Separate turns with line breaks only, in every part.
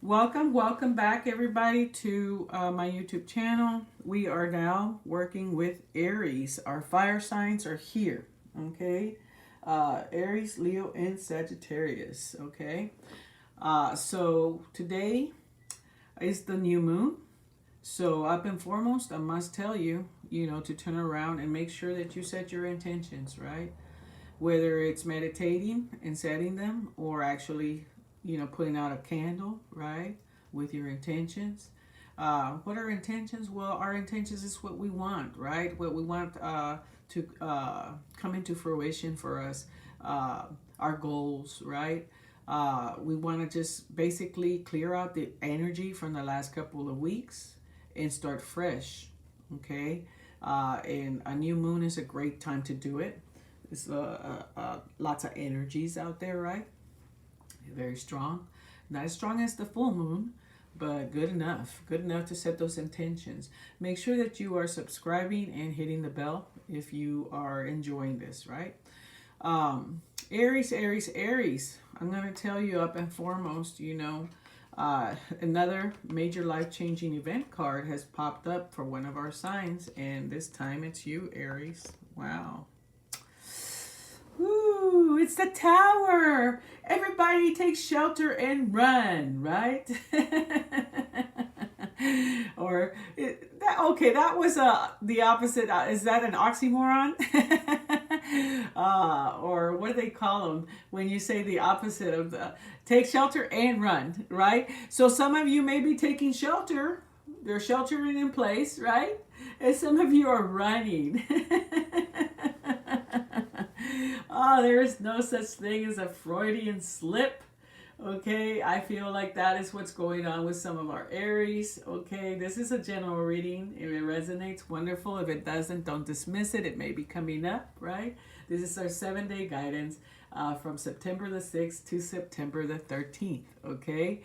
Welcome back, everybody, to my YouTube channel. We are now working with Aries. Our fire signs are here, okay? Aries, Leo, and Sagittarius, okay? So today is the new moon. So up and foremost, I must tell you, to turn around and make sure that you set your intentions, right? Whether it's meditating and setting them or actually putting out a candle, right, with your intentions. What are intentions? Well, our intentions is what we want, right? What we want to come into fruition for us, our goals, right? We want to just basically clear out the energy from the last couple of weeks and start fresh, okay? And a new moon is a great time to do it. There's lots of energies out there, right? Very strong. Not as strong as the full moon, but good enough. Good enough to set those intentions. Make sure that you are subscribing and hitting the bell if you are enjoying this, right? Aries, Aries, Aries. I'm going to tell you up and foremost, another major life-changing event card has popped up for one of our signs, and this time it's you, Aries. Wow. Ooh, it's the tower. Everybody take shelter and run, right? That was the opposite. Is that an oxymoron? Or what do they call them when you say the opposite of the take shelter and run, right? So some of you may be taking shelter. They're sheltering in place, right? And some of you are running. Oh, there is no such thing as a Freudian slip. Okay, I feel like that is what's going on with some of our Aries. Okay, this is a general reading. If it resonates, wonderful. If it doesn't, don't dismiss it. It may be coming up, right? This is our 7-day guidance from September the 6th to September the 13th. Okay,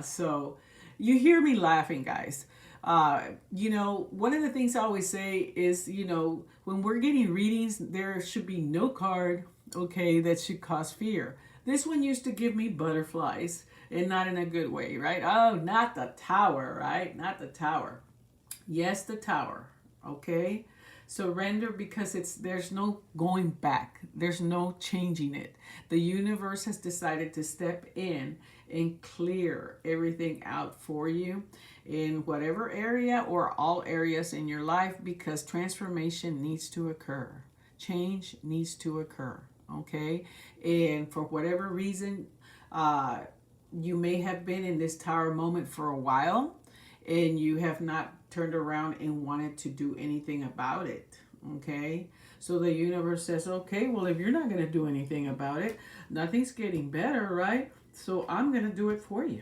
so you hear me laughing, guys. One of the things I always say is, when we're getting readings, there should be no card, okay, that should cause fear. This one used to give me butterflies, and not in a good way, right? Oh, not the tower, right? Not the tower. Yes, the tower, okay? Surrender, because there's no going back. There's no changing it. The universe has decided to step in and clear everything out for you in whatever area or all areas in your life, because transformation needs to occur. Change needs to occur, okay? And for whatever reason, you may have been in this tower moment for a while and you have not turned around and wanted to do anything about it, okay? So the universe says, okay, well, if you're not going to do anything about it, nothing's getting better, right? So I'm going to do it for you.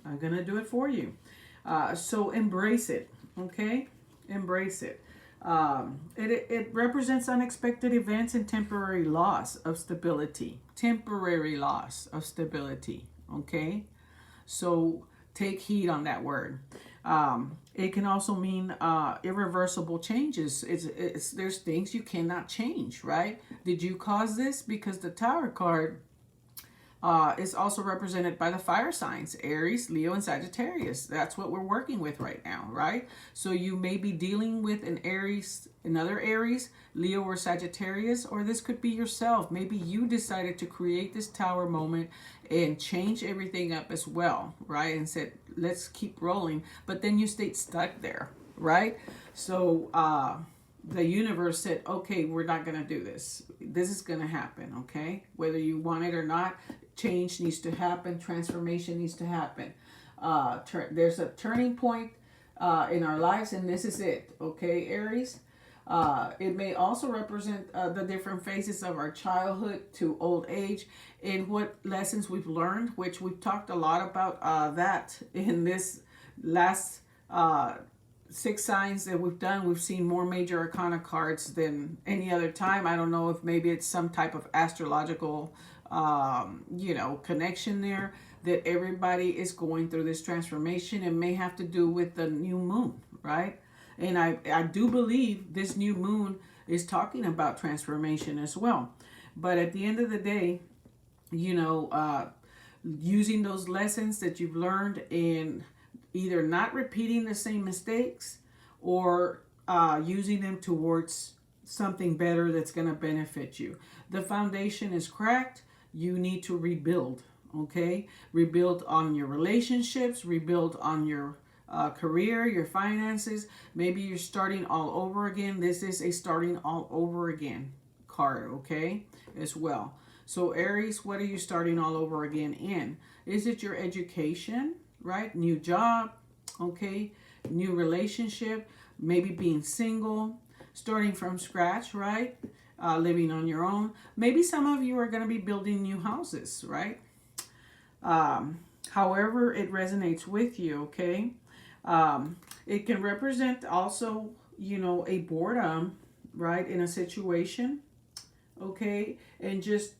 I'm going to do it for you. So embrace it, okay? Embrace it. It represents unexpected events and temporary loss of stability. Temporary loss of stability, okay? So take heed on that word. It can also mean irreversible changes. There's things you cannot change, right? Did you cause this? Because the Tower card is also represented by the fire signs, Aries, Leo, and Sagittarius. That's what we're working with right now, right? So you may be dealing with another Aries, Leo, or Sagittarius, or this could be yourself. Maybe you decided to create this tower moment and change everything up as well, right? And said, let's keep rolling. But then you stayed stuck there, right? So the universe said, okay, we're not going to do this. This is going to happen, okay? Whether you want it or not, change needs to happen. Transformation needs to happen. There's a turning point in our lives, and this is it, okay, Aries? It may also represent the different phases of our childhood to old age and what lessons we've learned, which we've talked a lot about that in this last 6 signs that we've done. We've seen more major arcana cards than any other time. I don't know if maybe it's some type of astrological connection there, that everybody is going through this transformation. It may have to do with the new moon, right? And I do believe this new moon is talking about transformation as well. But at the end of the day, using those lessons that you've learned and either not repeating the same mistakes or using them towards something better that's going to benefit you. The foundation is cracked. You need to rebuild, okay? Rebuild on your relationships, rebuild on your career, your finances. Maybe you're starting all over again. This is a starting all over again card, okay, as well. So Aries, what are you starting all over again in? Is it your education, right? New job, okay? New relationship, maybe being single, starting from scratch, right? Living on your own. Maybe some of you are going to be building new houses, right? However it resonates with you, okay? It can represent also, you know, a boredom, right, in a situation, okay? And just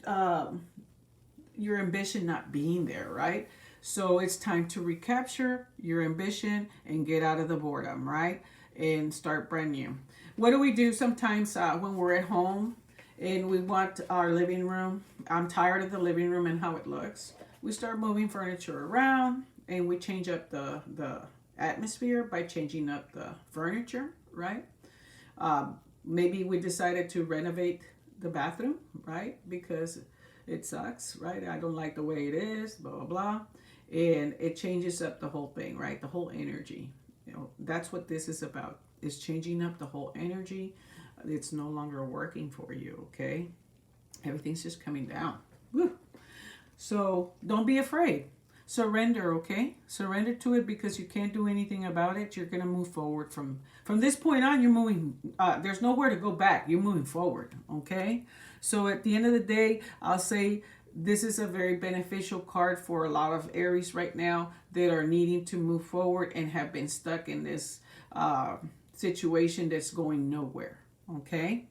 your ambition not being there, right? So it's time to recapture your ambition and get out of the boredom, right? And start brand new. What do we do sometimes when we're at home and we want our living room? I'm tired of the living room and how it looks. We start moving furniture around and we change up the atmosphere by changing up the furniture, right? Maybe we decided to renovate the bathroom, right? Because it sucks, right? I don't like the way it is, blah, blah, blah. And it changes up the whole thing, right? The whole energy. You know, that's what this is about. It's changing up the whole energy. It's no longer working for you, okay? Everything's just coming down. Woo. So don't be afraid. Surrender, okay? Surrender to it because you can't do anything about it. You're going to move forward from this point on. You're moving. There's nowhere to go back. You're moving forward, okay? So at the end of the day, I'll say this is a very beneficial card for a lot of Aries right now that are needing to move forward and have been stuck in this situation that's going nowhere, okay?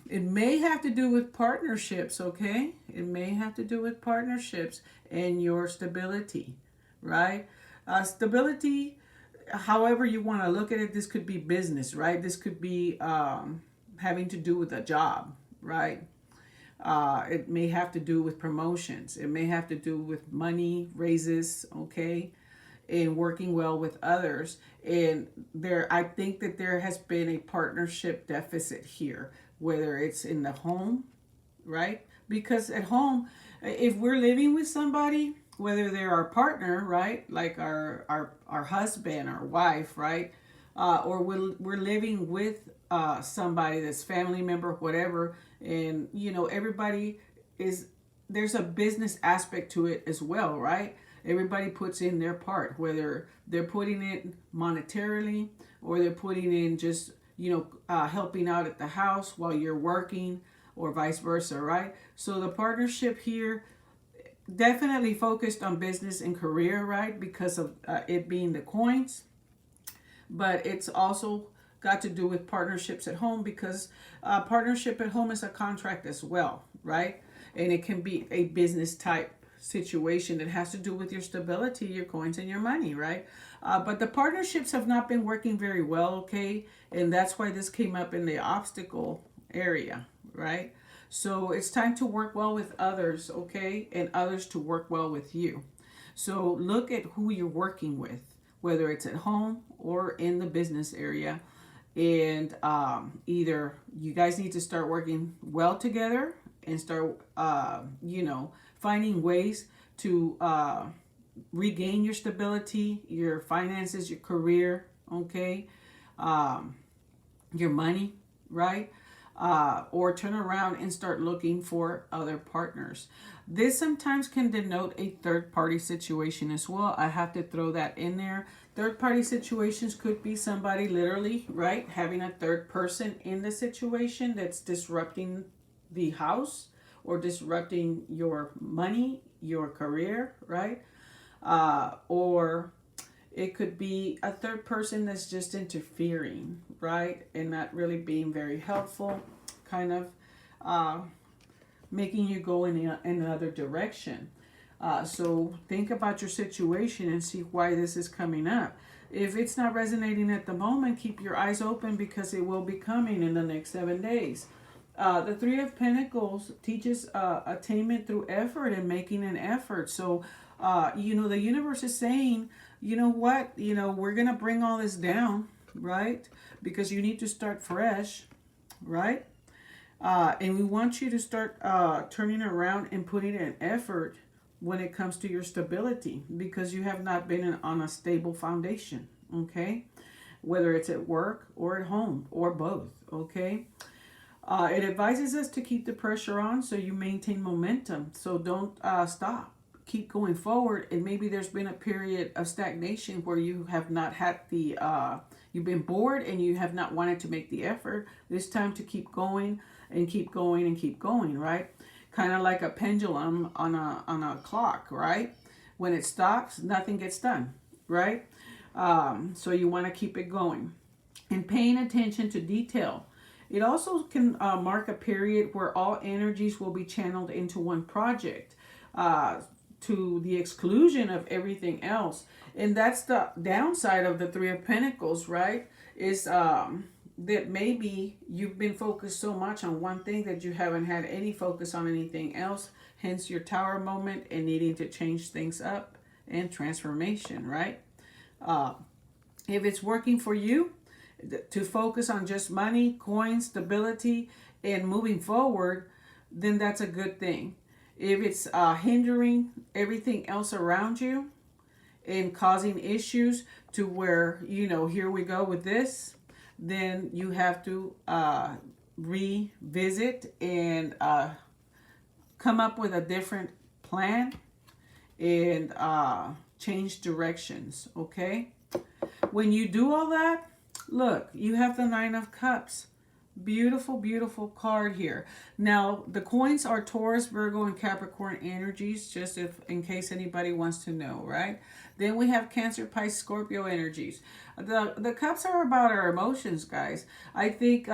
It may have to do with partnerships, okay? It may have to do with partnerships and your stability, right? Stability, however you want to look at it, this could be business, right? This could be having to do with a job, right? It may have to do with promotions. It may have to do with money, raises, okay? And working well with others. And I think that there has been a partnership deficit here, whether it's in the home, right? Because at home, if we're living with somebody, whether they're our partner, right? Like our husband, our wife, right? Or we're living with somebody that's family member, whatever. And, you know, everybody there's a business aspect to it as well, right? Everybody puts in their part, whether they're putting it monetarily or they're putting in just, you know, helping out at the house while you're working or vice versa, right? So the partnership here definitely focused on business and career, right? Because of it being the coins. But it's also got to do with partnerships at home because partnership at home is a contract as well, right? And it can be a business type situation that has to do with your stability, your coins, and your money, right? But the partnerships have not been working very well, okay? And that's why this came up in the obstacle area, right? So it's time to work well with others, okay? And others to work well with you. So look at who you're working with, whether it's at home or in the business area. And either you guys need to start working well together and start, you know, finding ways to regain your stability, your finances, your career, okay, your money, right? Or turn around and start looking for other partners. This sometimes can denote a third-party situation as well. I have to throw that in there. Third-party situations could be somebody literally, right, having a third person in the situation that's disrupting the house or disrupting your money, your career, right? Or it could be a third person that's just interfering, right? And not really being very helpful, kind of making you go in another direction. So think about your situation and see why this is coming up. If it's not resonating at the moment, keep your eyes open because it will be coming in the next 7 days. The Three of Pentacles teaches attainment through effort and making an effort. So, the universe is saying, you know what, we're going to bring all this down, right? Because you need to start fresh, right? And we want you to start turning around and putting in effort when it comes to your stability, because you have not been on a stable foundation, okay? Whether it's at work or at home or both, okay? It advises us to keep the pressure on so you maintain momentum. So don't stop. Keep going forward. And maybe there's been a period of stagnation where you have not had you've been bored and you have not wanted to make the effort. It's time to keep going and keep going and keep going, right? Kind of like a pendulum on a clock, right? When it stops, nothing gets done, right? So you want to keep it going. And paying attention to detail. It also can mark a period where all energies will be channeled into one project to the exclusion of everything else. And that's the downside of the Three of Pentacles, right? Is that maybe you've been focused so much on one thing that you haven't had any focus on anything else. Hence your Tower moment and needing to change things up and transformation, right? If it's working for you, to focus on just money, coins, stability, and moving forward, then that's a good thing. If it's hindering everything else around you and causing issues to where, here we go with this, then you have to revisit and come up with a different plan and change directions, okay? When you do all that, look, you have the Nine of Cups. Beautiful, beautiful card here. Now, the coins are Taurus, Virgo, and Capricorn energies, just in case anybody wants to know, right? Then we have Cancer, Pisces, Scorpio energies. The cups are about our emotions, guys. I think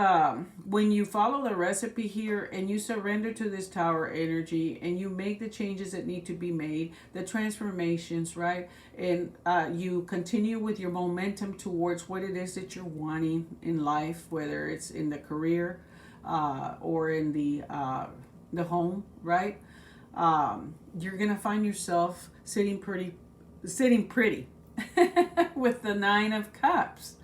when you follow the recipe here and you surrender to this Tower energy and you make the changes that need to be made, the transformations, right? And you continue with your momentum towards what it is that you're wanting in life, whether it's in the career or in the home, right? You're gonna find yourself sitting pretty with the Nine of Cups,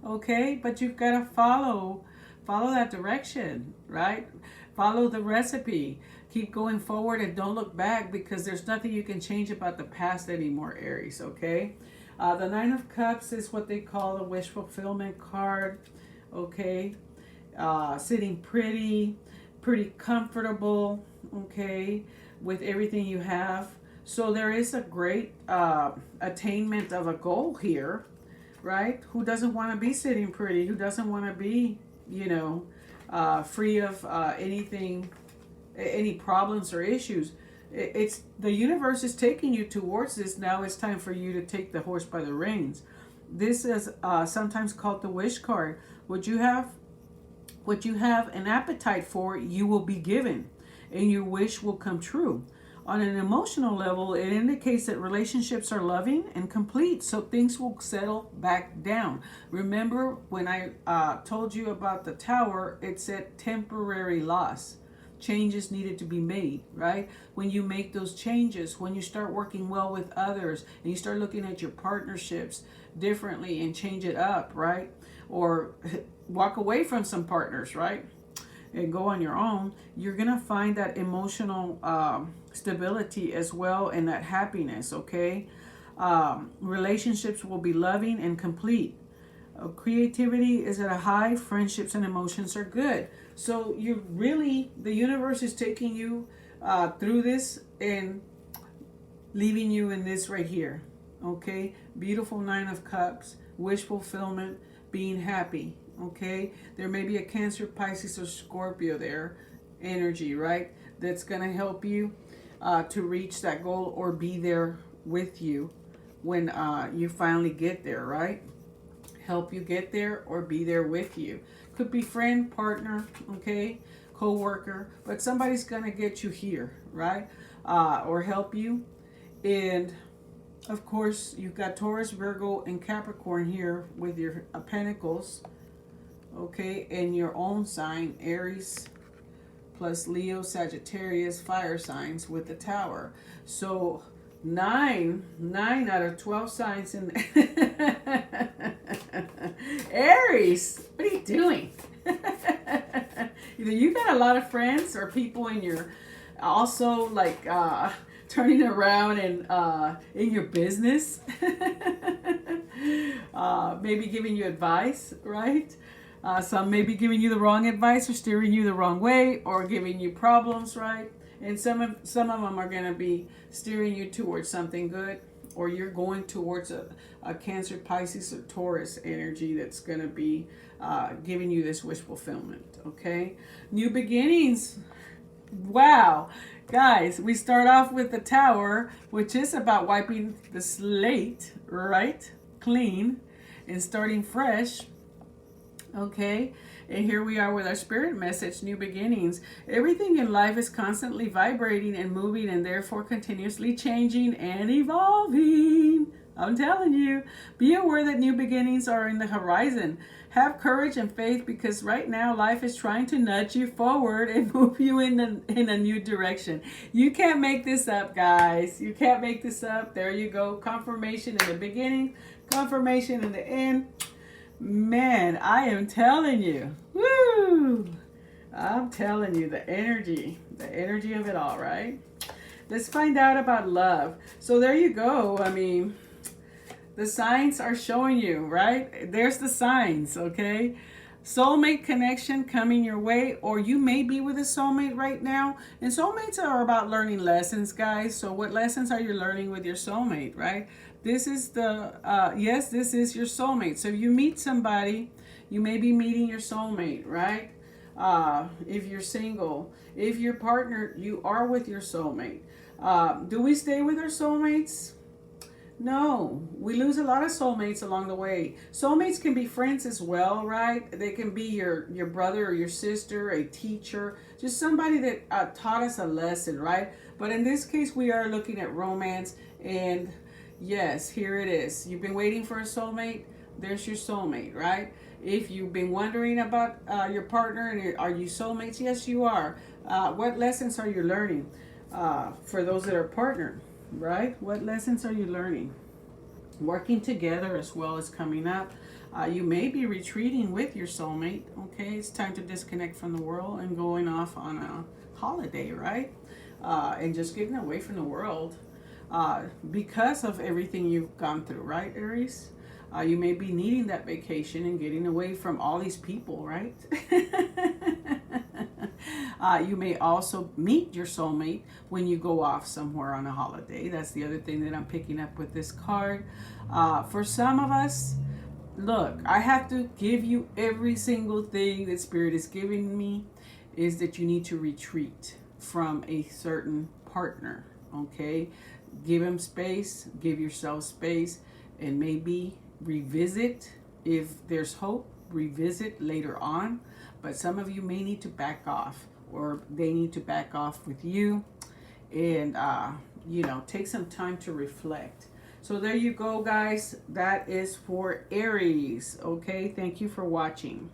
okay? But you've got to follow that direction, right? Follow the recipe. Keep going forward and don't look back, because there's nothing you can change about the past anymore, Aries, okay? The Nine of Cups is what they call the wish fulfillment card, okay? Sitting pretty comfortable, okay, with everything you have. So there is a great attainment of a goal here, right? Who doesn't want to be sitting pretty? Who doesn't want to be, free of anything, any problems or issues? It's the universe is taking you towards this. Now it's time for you to take the horse by the reins. This is sometimes called the wish card. What you have an appetite for, you will be given, and your wish will come true. On an emotional level, it indicates that relationships are loving and complete, so things will settle back down. Remember when I told you about the Tower, it said temporary loss. Changes needed to be made, right? When you make those changes, when you start working well with others, and you start looking at your partnerships differently and change it up, right? Or walk away from some partners, right? And go on your own, you're going to find that emotional stability as well, and that happiness, okay? Relationships will be loving and complete. Creativity is at a high. Friendships and emotions are good. So the universe is taking you through this and leaving you in this right here, okay? Beautiful Nine of Cups, wish fulfillment, being happy. Okay, there may be a Cancer, Pisces, or Scorpio there energy, right? That's going to help you to reach that goal or be there with you when you finally get there, right? Help you get there or be there with you. Could be friend, partner, okay, co-worker, but somebody's going to get you here, right? Or help you. And of course, you've got Taurus, Virgo, and Capricorn here with your Pentacles. Okay, and your own sign, Aries, plus Leo, Sagittarius, fire signs with the Tower. So 9 out of 12 signs in Aries. What are you doing? Either you got a lot of friends or people in your, also like turning around and in your business. Maybe giving you advice, right? Some may be giving you the wrong advice or steering you the wrong way or giving you problems, right? And some of them are going to be steering you towards something good, or you're going towards a Cancer, Pisces, or Taurus energy that's going to be giving you this wish fulfillment, okay? New beginnings. Wow. Guys, we start off with the Tower, which is about wiping the slate, right? Clean and starting fresh. Okay, and here we are with our spirit message, new beginnings. Everything in life is constantly vibrating and moving and therefore continuously changing and evolving. I'm telling you, be aware that new beginnings are in the horizon. Have courage and faith, because right now life is trying to nudge you forward and move you in a new direction. You can't make this up, guys. You can't make this up. There you go. Confirmation in the beginning, confirmation in the end. Man, I am telling you, woo! I'm telling you, the energy of it all, right? Let's find out about love. So there you go. I mean, the signs are showing you, right? There's the signs, okay? Soulmate connection coming your way, or you may be with a soulmate right now. And soulmates are about learning lessons, guys. So what lessons are you learning with your soulmate, right? This is yes, this is your soulmate. So you meet somebody, you may be meeting your soulmate, right? If you're single, if you're partnered, you are with your soulmate. Do we stay with our soulmates? No, we lose a lot of soulmates along the way. Soulmates can be friends as well, right? They can be your brother or your sister, a teacher, just somebody that taught us a lesson, right? But in this case, we are looking at romance, and yes, here it is. You've been waiting for a soulmate. There's your soulmate, right? If you've been wondering about your partner and are you soulmates? Yes, you are. What lessons are you learning for those that are partnered? Right? What lessons are you learning? Working together as well as coming up. You may be retreating with your soulmate. Okay, it's time to disconnect from the world and going off on a holiday, right? And just getting away from the world because of everything you've gone through, right, Aries? You may be needing that vacation and getting away from all these people, right? You may also meet your soulmate when you go off somewhere on a holiday. That's the other thing that I'm picking up with this card. For some of us, look, I have to give you every single thing that Spirit is giving me is that you need to retreat from a certain partner, okay? Give him space, give yourself space, and maybe revisit if there's hope, revisit later on. But some of you may need to back off, or they need to back off with you, and take some time to reflect. So there you go, guys. That is for Aries. Okay, thank you for watching.